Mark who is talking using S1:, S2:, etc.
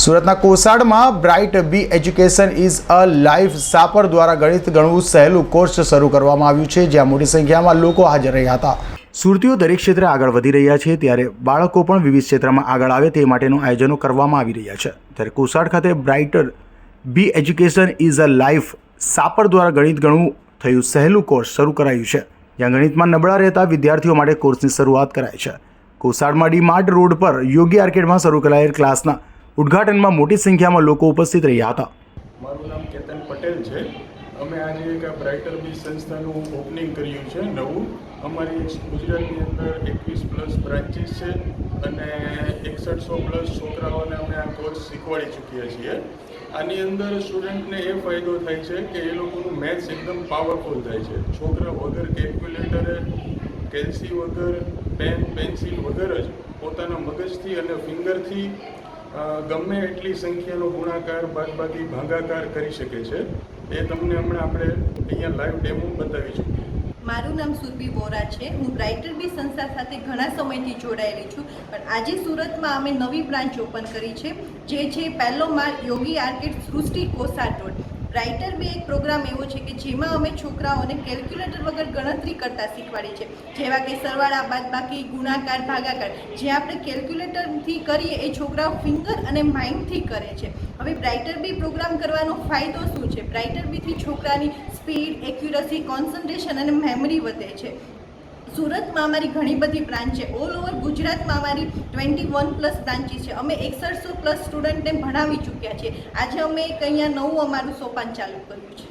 S1: સુરતના કોસાડમાં bright B education is a life saver દ્વારા ગણિત ગણવું સહેલું કોર્સ શરૂ કરવામાં આવ્યું છે, જ્યાં મોટી સંખ્યામાં લોકો હાજર રહ્યા હતા. સુરતીઓ દરેક ક્ષેત્રે આગળ વધી રહ્યા છે, ત્યારે બાળકો પણ વિવિધ ક્ષેત્રમાં આગળ આવે તે માટેનું આયોજનો કરવામાં આવી રહ્યા છે. ત્યારે કોસાડ ખાતે bright B education is a life saver દ્વારા ગણિત ગણવું થયું સહેલું કોર્સ શરૂ કરાયું છે, જ્યાં ગણિતમાં નબળા રહેતા વિદ્યાર્થીઓ માટે કોર્સની શરૂઆત કરાઈ છે. કોસાડમાં ડી માર્ટ રોડ પર યોગી આર્કેડમાં શરૂ કરાયેલ ક્લાસના ઉદ્ઘાટનમાં મોટી સંખ્યામાં લોકો ઉપસ્થિત રહ્યા હતા.
S2: મારું નામ કેતન પટેલ છે. અમે આજે એક બ્રાઇટર બી સંસ્થાનું ઓપનિંગ કર્યું છે નવું. અમારી ગુજરાતની અંદર 21+ બ્રાન્ચીસ છે અને 6100+ છોકરાઓને અમે આ કોર્સ શીખવાડી ચૂક્યા છીએ. આની અંદર સ્ટુડન્ટને એ ફાયદો થાય છે કે એ લોકોનું મેથ્સ એકદમ પાવરફુલ થાય છે. છોકરા વગર કેલ્ક્યુલેટરે, કેલ્સી વગર, પેન પેન્સિલ વગર જ પોતાના મગજથી અને ફિંગરથી ગમે એટલી સંખ્યાનો ગુણાકાર, બાદબાકી, ભાગાકાર કરી શકે છે. એ તમને હમણાં આપણે અહીંયા લાઈવ ડેમો બતાવીશું.
S3: મારું નામ સુરભી વોરા છે. હું બ્રાઇટર બી સંસ્થા સાથે ઘણા સમયથી જોડાયેલી છું, પણ આજે સુરતમાં અમે નવી બ્રાન્ચ ઓપન કરી છે, જે છે પહેલો માળ યોગી આર્કેડ સૃષ્ટિ કોસાડ રોડ. બ્રાઇટર બી એક પ્રોગ્રામ એવો છે કે જેમાં અમે છોકરાઓને કેલ્ક્યુલેટર વગર ગણતરી કરતા શીખવાડીએ છીએ, જેવા કે સરવાળા, બાદબાકી, ગુણાકાર, ભાગાકાર. જે આપણે કેલ્ક્યુલેટરથી કરીએ એ છોકરાઓ ફિંગર અને માઇન્ડથી કરે છે. હવે બ્રાઇટર બી પ્રોગ્રામ કરવાનો ફાયદો શું છે? બ્રાઇટર બીથી છોકરાની સ્પીડ, એક્યુરસી, કોન્સન્ટ્રેશન અને મેમરી વધે છે. સુરતમાં અમારી ઘણી બધી બ્રાન્ચ છે. ઓલ ઓવર ગુજરાતમાં અમારી 21+ બ્રાન્ચીસ છે. અમે 6100+ સ્ટુડન્ટને ભણાવી ચૂક્યા છીએ. આજે અમે એક અહીંયા નવું અમારું સોપાન ચાલુ કર્યું છે.